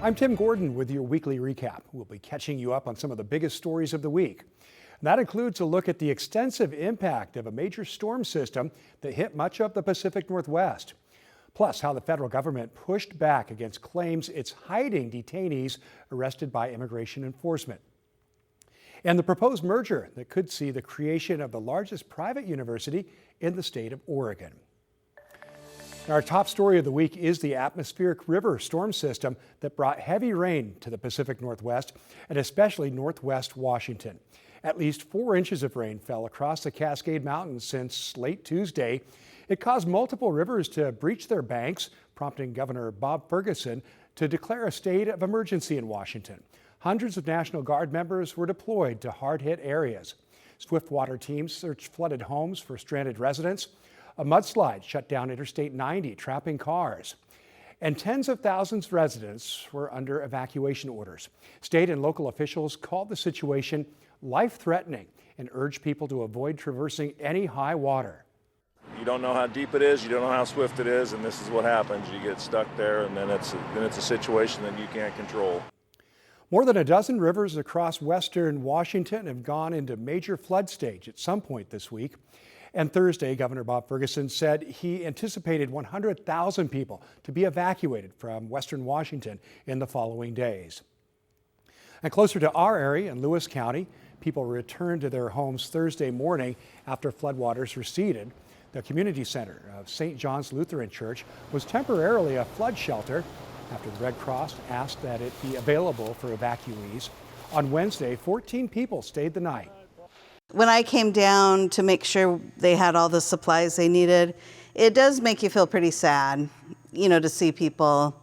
I'm Tim Gordon with your weekly recap. We'll be catching you up on some of the biggest stories of the week. That includes a look at the extensive impact of a major storm system that hit much of the Pacific Northwest. Plus, how the federal government pushed back against claims it's hiding detainees arrested by immigration enforcement. And the proposed merger that could see the creation of the largest private university in the state of Oregon. Our top story of the week is the atmospheric river storm system that brought heavy rain to the Pacific Northwest and especially northwest Washington. At least 4 inches of rain fell across the Cascade Mountains since late Tuesday. It caused multiple rivers to breach their banks, prompting Governor Bob Ferguson to declare a state of emergency in Washington. Hundreds of National Guard members were deployed to hard-hit areas. Swiftwater teams searched flooded homes for stranded residents. A mudslide shut down Interstate 90, trapping cars. And tens of thousands of residents were under evacuation orders. State and local officials called the situation life-threatening and urged people to avoid traversing any high water. You don't know how deep it is, you don't know how swift it is, and this is what happens. You get stuck there, and then it's a situation that you can't control. More than a dozen rivers across western Washington have gone into major flood stage at some point this week. And Thursday, Governor Bob Ferguson said he anticipated 100,000 people to be evacuated from western Washington in the following days. And closer to our area in Lewis County, people returned to their homes Thursday morning after floodwaters receded. The community center of St. John's Lutheran Church was temporarily a flood shelter after the Red Cross asked that it be available for evacuees. On Wednesday, 14 people stayed the night. When I came down to make sure they had all the supplies they needed, it does make you feel pretty sad, to see people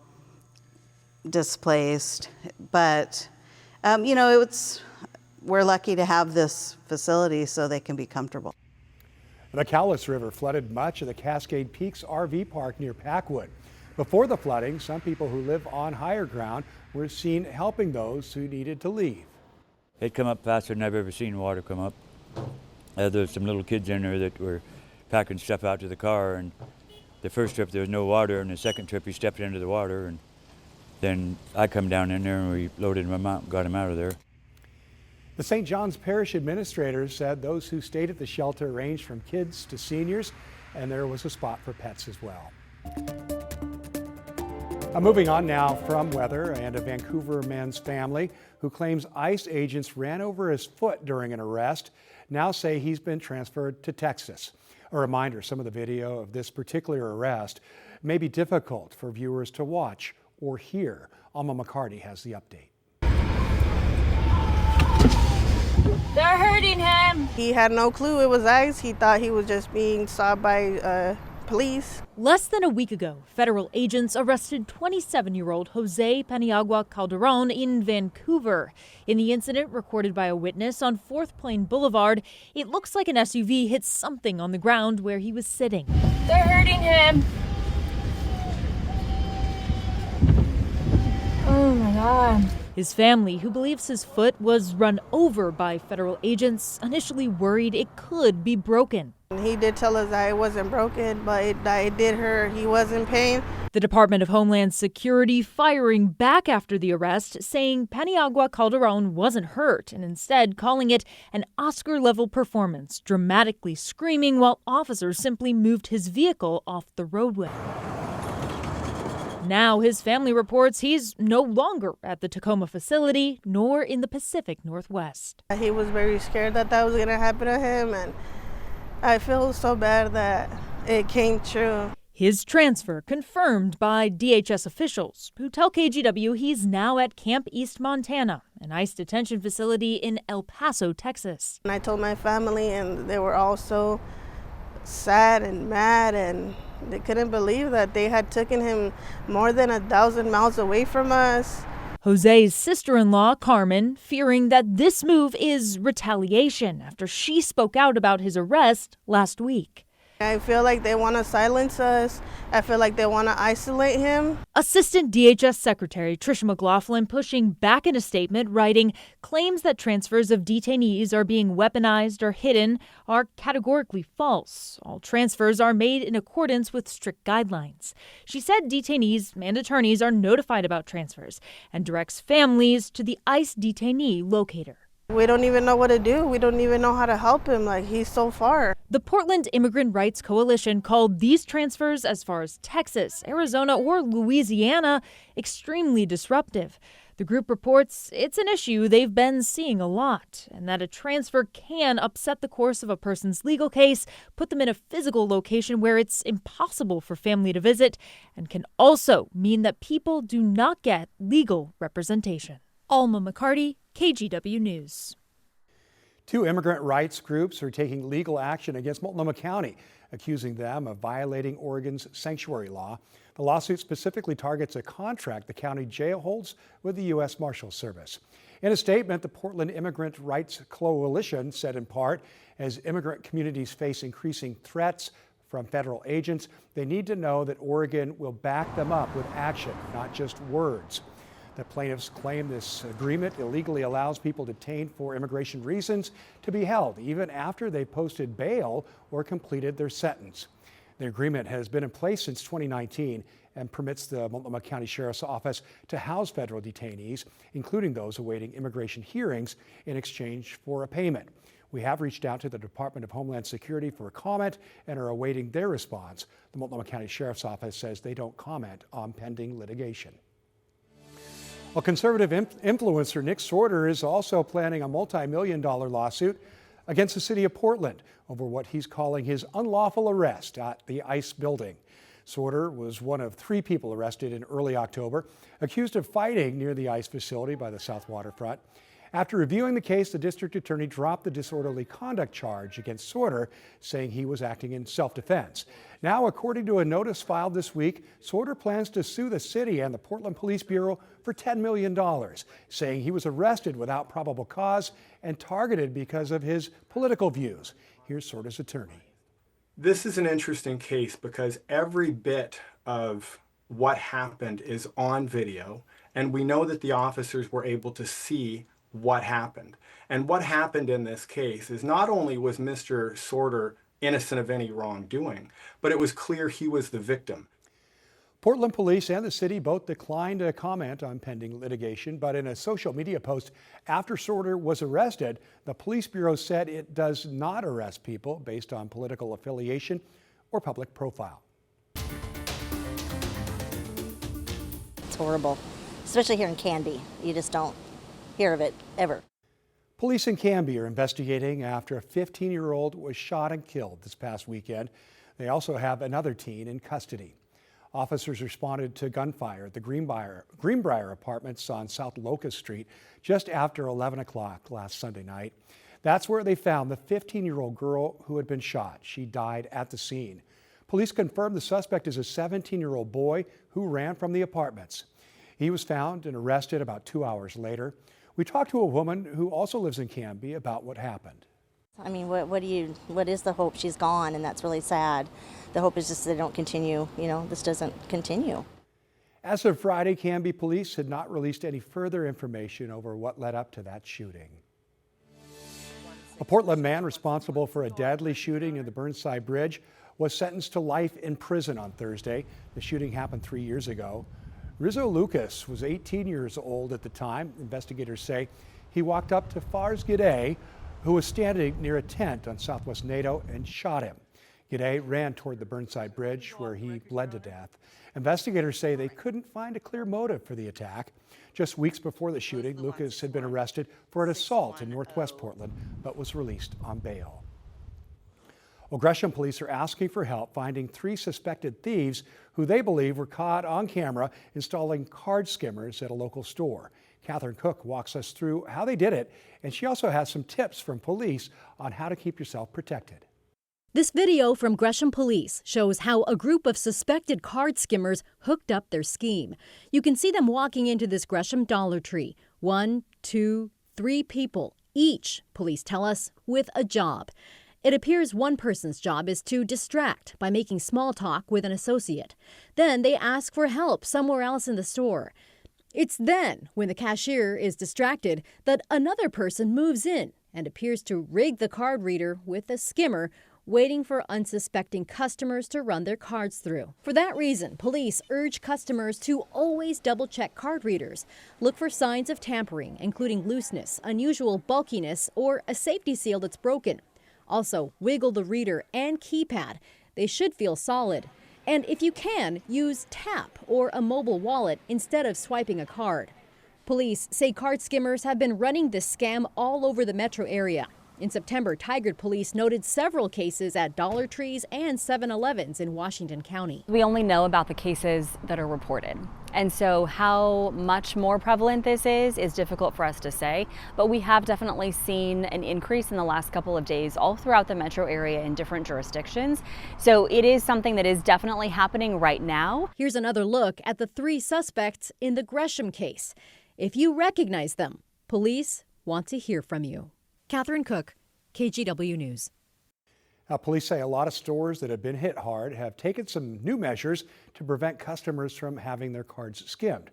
displaced. But, we're lucky to have this facility so they can be comfortable. The Cowlitz River flooded much of the Cascade Peaks RV park near Packwood. Before the flooding, some people who live on higher ground were seen helping those who needed to leave. It come up faster than I've ever seen water come up. There's some little kids in there that were packing stuff out to the car, and the first trip there was no water, and the second trip he stepped into the water, and then I come down in there and we loaded him out and got him out of there. The St. John's Parish administrator said those who stayed at the shelter ranged from kids to seniors, and there was a spot for pets as well. Moving on now from weather, and a Vancouver man's family who claims ICE agents ran over his foot during an arrest now say he's been transferred to Texas. A reminder, some of the video of this particular arrest may be difficult for viewers to watch or hear. Alma McCarty has the update. They're hurting him. He had no clue it was ICE. He thought he was just being stopped by police. Less than a week ago, federal agents arrested 27-year-old Jose Paniagua Calderon in Vancouver. In the incident recorded by a witness on 4th Plain Boulevard, it looks like an SUV hit something on the ground where he was sitting. They're hurting him. Oh my God. His family, who believes his foot was run over by federal agents, initially worried it could be broken. He did tell us that it wasn't broken, but it did hurt. He was in pain. The Department of Homeland Security firing back after the arrest, saying Paniagua Calderon wasn't hurt and instead calling it an Oscar-level performance, dramatically screaming while officers simply moved his vehicle off the roadway. Now his family reports he's no longer at the Tacoma facility, nor in the Pacific Northwest. He was very scared that was going to happen to him, and I feel so bad that it came true. His transfer confirmed by DHS officials, who tell KGW he's now at Camp East Montana, an ICE detention facility in El Paso, Texas. And I told my family, and they were all so sad and mad, and they couldn't believe that they had taken him more than 1,000 miles away from us. Jose's sister-in-law, Carmen, fearing that this move is retaliation after she spoke out about his arrest last week. I feel like they want to silence us. I feel like they want to isolate him. Assistant DHS Secretary Tricia McLaughlin pushing back in a statement, writing, claims that transfers of detainees are being weaponized or hidden are categorically false. All transfers are made in accordance with strict guidelines. She said detainees and attorneys are notified about transfers and directs families to the ICE detainee locator. We don't even know what to do. We don't even know how to help him. Like, he's so far. The Portland Immigrant Rights Coalition called these transfers, as far as Texas, Arizona, or Louisiana, extremely disruptive. The group reports it's an issue they've been seeing a lot, and that a transfer can upset the course of a person's legal case, put them in a physical location where it's impossible for family to visit, and can also mean that people do not get legal representation. Alma McCarty, KGW News. 2 immigrant rights groups are taking legal action against Multnomah County, accusing them of violating Oregon's sanctuary law. The lawsuit specifically targets a contract the county jail holds with the U.S. Marshals Service. In a statement, the Portland Immigrant Rights Coalition said in part, as immigrant communities face increasing threats from federal agents, they need to know that Oregon will back them up with action, not just words. The plaintiffs claim this agreement illegally allows people detained for immigration reasons to be held even after they posted bail or completed their sentence. The agreement has been in place since 2019 and permits the Multnomah County Sheriff's Office to house federal detainees, including those awaiting immigration hearings, in exchange for a payment. We have reached out to the Department of Homeland Security for a comment and are awaiting their response. The Multnomah County Sheriff's Office says they don't comment on pending litigation. Well, conservative influencer Nick Sorter is also planning a multi-million-dollar lawsuit against the city of Portland over what he's calling his unlawful arrest at the ICE building. Sorter was one of 3 people arrested in early October, accused of fighting near the ICE facility by the South Waterfront. After reviewing the case, the district attorney dropped the disorderly conduct charge against Sorter, saying he was acting in self-defense. Now, according to a notice filed this week, Sorter plans to sue the city and the Portland Police Bureau for $10 million, saying he was arrested without probable cause and targeted because of his political views. Here's Sorter's attorney. This is an interesting case because every bit of what happened is on video, and we know that the officers were able to see what happened. And what happened in this case is not only was Mr. Sorter innocent of any wrongdoing, but it was clear he was the victim. Portland police and the city both declined to comment on pending litigation, but in a social media post after Sorter was arrested, the police bureau said it does not arrest people based on political affiliation or public profile. It's horrible, especially here in Canby. You just don't hear of it ever. Police in Canby are investigating after a 15-year-old was shot and killed this past weekend. They also have another teen in custody. Officers responded to gunfire at the Greenbrier Apartments on South Locust Street just after 11 o'clock last Sunday night. That's where they found the 15-year-old girl who had been shot. She died at the scene. Police confirmed the suspect is a 17-year-old boy who ran from the apartments. He was found and arrested about 2 hours later. We talked to a woman who also lives in Canby about what happened. I mean, what is the hope? She's gone, and that's really sad. The hope is just that they don't continue, this doesn't continue. As of Friday, Canby police had not released any further information over what led up to that shooting. A Portland man responsible for a deadly shooting near the Burnside Bridge was sentenced to life in prison on Thursday. The shooting happened 3 years ago. Rizzo Lucas was 18 years old at the time. Investigators say he walked up to Fars Gide, who was standing near a tent on Southwest NATO, and shot him. Gide ran toward the Burnside Bridge, where he bled to death. Investigators say they couldn't find a clear motive for the attack. Just weeks before the shooting, Lucas had been arrested for an assault in Northwest Portland, but was released on bail. Well, Gresham police are asking for help finding 3 suspected thieves who they believe were caught on camera installing card skimmers at a local store. Catherine Cook walks us through how they did it, and she also has some tips from police on how to keep yourself protected. This video from Gresham Police shows how a group of suspected card skimmers hooked up their scheme. You can see them walking into this Gresham Dollar Tree. 1, 2, 3 people, each, police tell us, with a job. It appears one person's job is to distract by making small talk with an associate. Then they ask for help somewhere else in the store. It's then, when the cashier is distracted, that another person moves in and appears to rig the card reader with a skimmer, waiting for unsuspecting customers to run their cards through. For that reason, police urge customers to always double-check card readers. Look for signs of tampering, including looseness, unusual bulkiness, or a safety seal that's broken. Also, wiggle the reader and keypad. They should feel solid. And if you can, use tap or a mobile wallet instead of swiping a card. Police say card skimmers have been running this scam all over the metro area. In September, Tigard Police noted several cases at Dollar Trees and 7-Elevens in Washington County. We only know about the cases that are reported. And so how much more prevalent this is difficult for us to say. But we have definitely seen an increase in the last couple of days all throughout the metro area in different jurisdictions. So it is something that is definitely happening right now. Here's another look at the 3 suspects in the Gresham case. If you recognize them, police want to hear from you. Catherine Cook, KGW News. Now, police say a lot of stores that have been hit hard have taken some new measures to prevent customers from having their cards skimmed.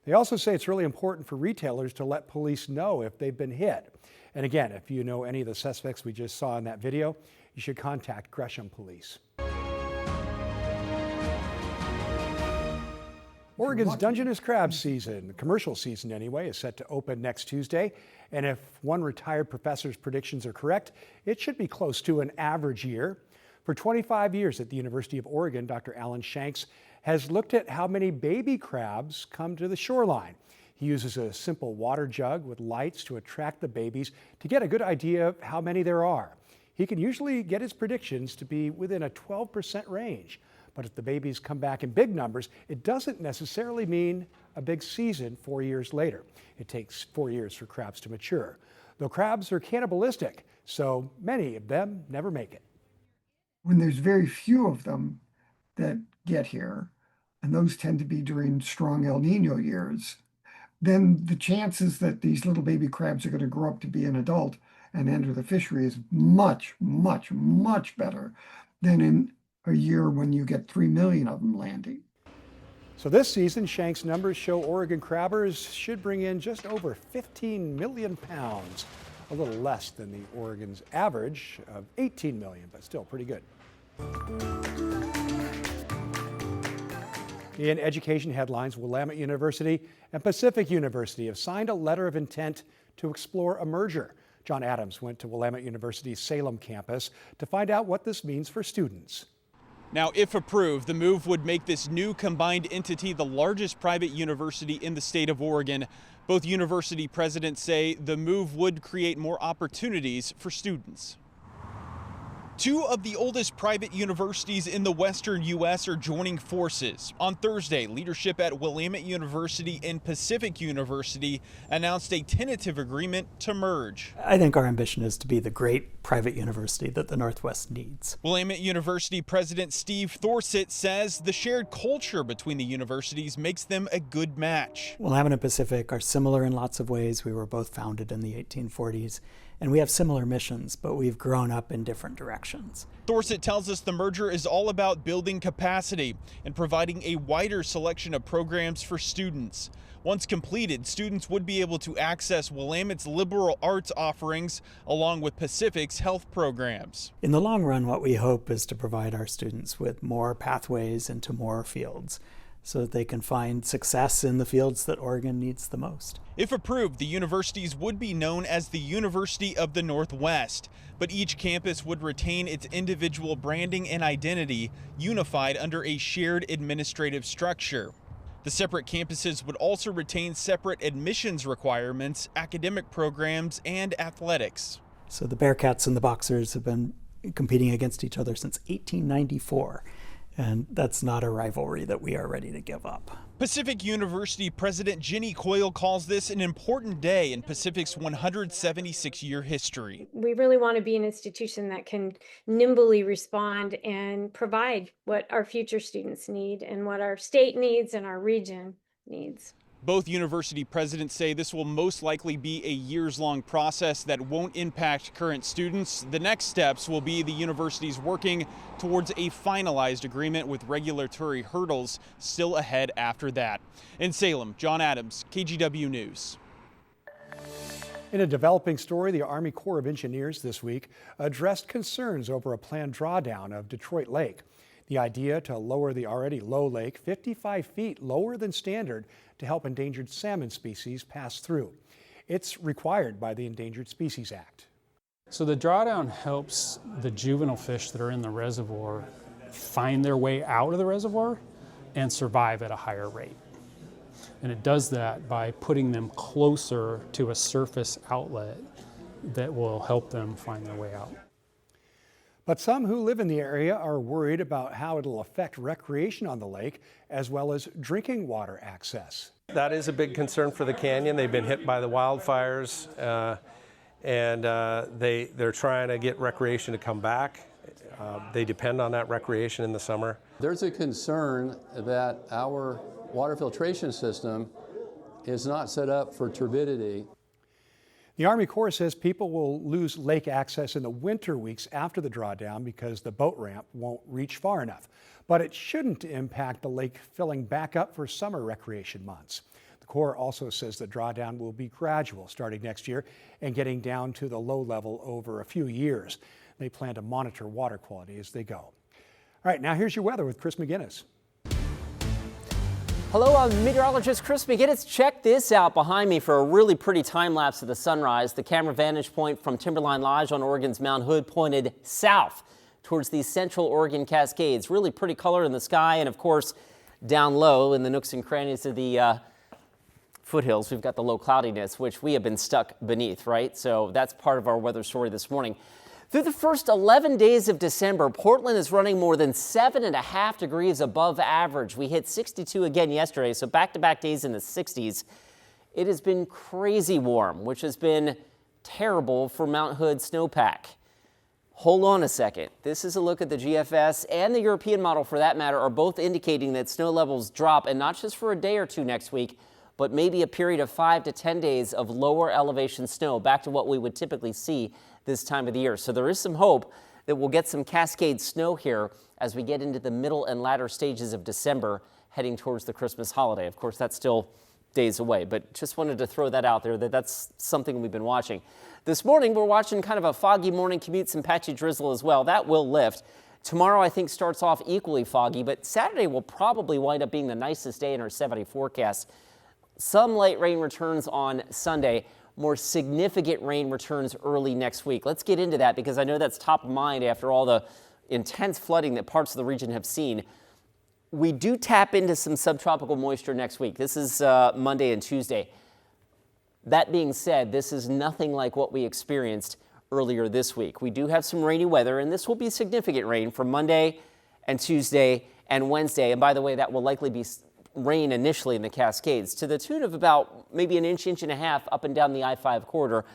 They also say it's really important for retailers to let police know if they've been hit. And again, if you know any of the suspects we just saw in that video, you should contact Gresham Police. Oregon's Dungeness crab season, the commercial season anyway, is set to open next Tuesday. And if one retired professor's predictions are correct, it should be close to an average year. For 25 years at the University of Oregon, Dr. Alan Shanks has looked at how many baby crabs come to the shoreline. He uses a simple water jug with lights to attract the babies to get a good idea of how many there are. He can usually get his predictions to be within a 12% range. But if the babies come back in big numbers, it doesn't necessarily mean a big season 4 years later. It takes 4 years for crabs to mature. Though crabs are cannibalistic, so many of them never make it. When there's very few of them that get here, and those tend to be during strong El Nino years, then the chances that these little baby crabs are going to grow up to be an adult and enter the fishery is much, much, much better than in a year when you get 3 million of them landing. So this season, Shanks' numbers show Oregon crabbers should bring in just over 15 million pounds, a little less than the Oregon's average of 18 million, but still pretty good. In education headlines, Willamette University and Pacific University have signed a letter of intent to explore a merger. John Adams went to Willamette University's Salem campus to find out what this means for students. Now, if approved, the move would make this new combined entity the largest private university in the state of Oregon. Both university presidents say the move would create more opportunities for students. Two of the oldest private universities in the western U.S. are joining forces. On Thursday, leadership at Willamette University and Pacific University announced a tentative agreement to merge. I think our ambition is to be the great private university that the Northwest needs. Willamette University President Steve Thorsett says the shared culture between the universities makes them a good match. Willamette and Pacific are similar in lots of ways. We were both founded in the 1840s. And we have similar missions, but we've grown up in different directions. Thorsett tells us the merger is all about building capacity and providing a wider selection of programs for students. Once completed, students would be able to access Willamette's liberal arts offerings along with Pacific's health programs. In the long run, what we hope is to provide our students with more pathways into more fields, so that they can find success in the fields that Oregon needs the most. If approved, the universities would be known as the University of the Northwest, but each campus would retain its individual branding and identity, unified under a shared administrative structure. The separate campuses would also retain separate admissions requirements, academic programs, and athletics. So the Bearcats and the Boxers have been competing against each other since 1894. And that's not a rivalry that we are ready to give up. Pacific University President Jenny Coyle calls this an important day in Pacific's 176-year history. We really want to be an institution that can nimbly respond and provide what our future students need and what our state needs and our region needs. Both university presidents say this will most likely be a years-long process that won't impact current students. The next steps will be the universities working towards a finalized agreement, with regulatory hurdles still ahead after that. In Salem, John Adams, KGW News. In a developing story, the Army Corps of Engineers this week addressed concerns over a planned drawdown of Detroit Lake. The idea to lower the already low lake 55 feet lower than standard to help endangered salmon species pass through. It's required by the Endangered Species Act. So the drawdown helps the juvenile fish that are in the reservoir find their way out of the reservoir and survive at a higher rate. And it does that by putting them closer to a surface outlet that will help them find their way out. But some who live in the area are worried about how it'll affect recreation on the lake, as well as drinking water access. That is a big concern for the canyon. They've been hit by the wildfires, and they're trying to get recreation to come back. They depend on that recreation in the summer. There's a concern that our water filtration system is not set up for turbidity. The Army Corps says people will lose lake access in the winter weeks after the drawdown because the boat ramp won't reach far enough. But it shouldn't impact the lake filling back up for summer recreation months. The Corps also says the drawdown will be gradual starting next year and getting down to the low level over a few years. They plan to monitor water quality as they go. All right, now here's your weather with Chris McGinnis. Hello, I'm meteorologist Chris McGinnis. Check this out behind me for a really pretty time lapse of the sunrise. The camera vantage point from Timberline Lodge on Oregon's Mount Hood pointed south towards the central Oregon Cascades. Really pretty color in the sky, and of course down low in the nooks and crannies of the foothills, we've got the low cloudiness, which we have been stuck beneath, right? So that's part of our weather story this morning. Through the first 11 days of December, Portland is running more than 7.5 degrees above average. We hit 62 again yesterday, so back-to-back days in the 60s. It has been crazy warm, which has been terrible for Mount Hood snowpack. Hold on a second. This is a look at the GFS and the European model, for that matter, are both indicating that snow levels drop, and not just for a day or two next week, but maybe a period of 5 to 10 days of lower elevation snow, back to what we would typically see this time of the year. So there is some hope that we'll get some cascade snow here as we get into the middle and latter stages of December, heading towards the Christmas holiday. Of course, that's still days away, but just wanted to throw that out there, that's something we've been watching. This morning, we're watching kind of a foggy morning commute, some patchy drizzle as well. That will lift. Tomorrow, I think, starts off equally foggy, but Saturday will probably wind up being the nicest day in our 70 forecast. Some light rain returns on Sunday. More significant rain returns early next week. Let's get into that because I know that's top of mind after all the intense flooding that parts of the region have seen. We do tap into some subtropical moisture next week. This is Monday and Tuesday. That being said, this is nothing like what we experienced earlier this week. We do have some rainy weather, and this will be significant rain for Monday and Tuesday and Wednesday. And by the way, that will likely be rain initially in the Cascades to the tune of about maybe an inch and a half up and down the I-5 corridor.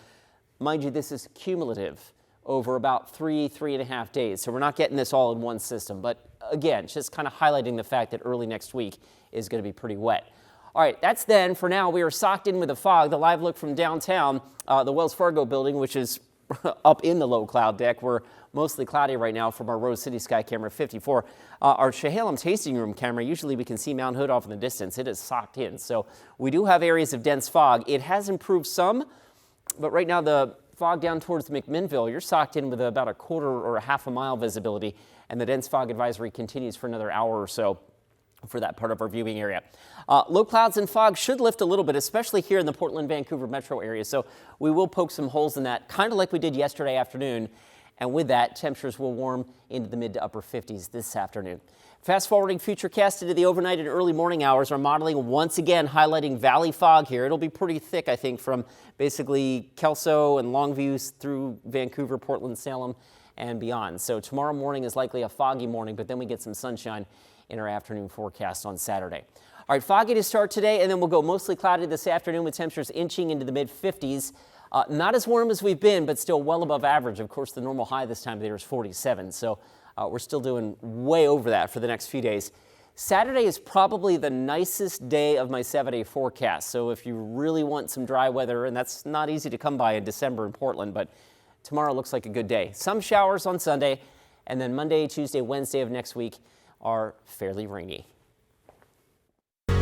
Mind you, this is cumulative over about 3.5 days. So we're not getting this all in one system. But again, just kind of highlighting the fact that early next week is going to be pretty wet. All right, that's then. For now, we are socked in with the fog. The live look from downtown, the Wells Fargo building, which is up in the low cloud deck. We're mostly cloudy right now from our Rose City Sky Camera 54. Our Chehalem tasting room camera, usually we can see Mount Hood off in the distance. It is socked in. So we do have areas of dense fog. It has improved some, but right now the fog down towards McMinnville, you're socked in with about a quarter or a half a mile visibility, and the dense fog advisory continues for another hour or so for that part of our viewing area. Low clouds and fog should lift a little bit, especially here in the Portland-Vancouver metro area. So we will poke some holes in that, kind of like we did yesterday afternoon. And with that, temperatures will warm into the mid to upper 50s this afternoon. Fast forwarding futurecast into the overnight and early morning hours, our modeling once again highlighting valley fog here. It'll be pretty thick, I think, from basically Kelso and Longview through Vancouver, Portland, Salem, and beyond. So tomorrow morning is likely a foggy morning, but then we get some sunshine in our afternoon forecast on Saturday. All right, foggy to start today, and then we'll go mostly cloudy this afternoon with temperatures inching into the mid 50s. Not as warm as we've been, but still well above average. Of course, the normal high this time of the year is 47, so we're still doing way over that for the next few days. Saturday is probably the nicest day of my 7-day forecast. So if you really want some dry weather, and that's not easy to come by in December in Portland, but tomorrow looks like a good day. Some showers on Sunday, and then Monday, Tuesday, Wednesday of next week are fairly rainy. We're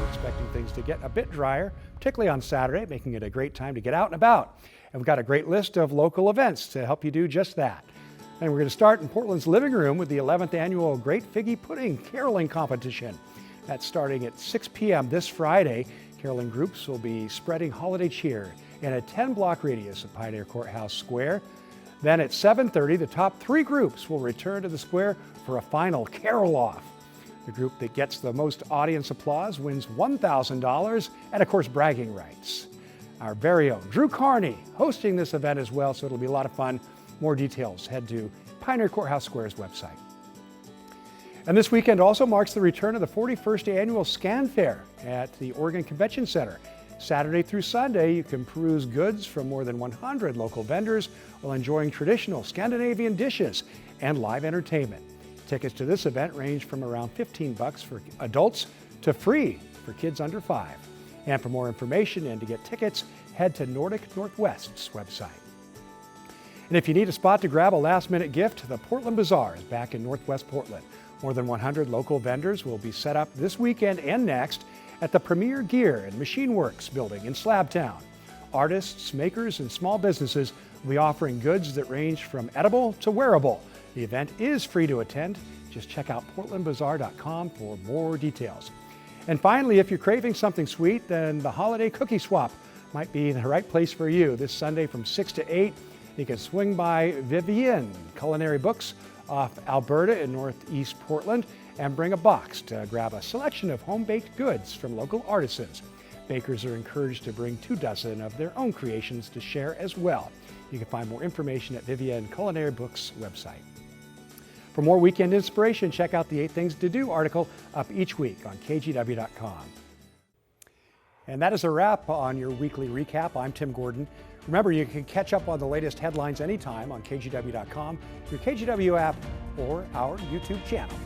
expecting things to get a bit drier, particularly on Saturday, making it a great time to get out and about. And we've got a great list of local events to help you do just that. And we're going to start in Portland's living room with the 11th annual Great Figgy Pudding Caroling Competition. That's starting at 6 p.m. this Friday. Caroling groups will be spreading holiday cheer in a 10-block radius of Pioneer Courthouse Square. Then at 7:30, the top 3 groups will return to the square for a final carol-off. The group that gets the most audience applause wins $1,000 and, of course, bragging rights. Our very own Drew Carney hosting this event as well, so it'll be a lot of fun. More details, head to Pioneer Courthouse Square's website. And this weekend also marks the return of the 41st annual Scan Fair at the Oregon Convention Center. Saturday through Sunday, you can peruse goods from more than 100 local vendors while enjoying traditional Scandinavian dishes and live entertainment. Tickets to this event range from around $15 for adults to free for kids under 5. And for more information and to get tickets, head to Nordic Northwest's website. And if you need a spot to grab a last-minute gift, the Portland Bazaar is back in Northwest Portland. More than 100 local vendors will be set up this weekend and next at the Premier Gear and Machine Works building in Slabtown. Artists, makers, and small businesses will be offering goods that range from edible to wearable. The event is free to attend. Just check out portlandbazaar.com for more details. And finally, if you're craving something sweet, then the Holiday Cookie Swap might be the right place for you. This Sunday from 6 to 8, you can swing by Vivienne Culinary Books off Alberta in Northeast Portland and bring a box to grab a selection of home-baked goods from local artisans. Bakers are encouraged to bring 24 of their own creations to share as well. You can find more information at Vivienne Culinary Books website. For more weekend inspiration, check out the 8 Things to Do article up each week on kgw.com. And that is a wrap on your weekly recap. I'm Tim Gordon. Remember, you can catch up on the latest headlines anytime on kgw.com, your KGW app, or our YouTube channel.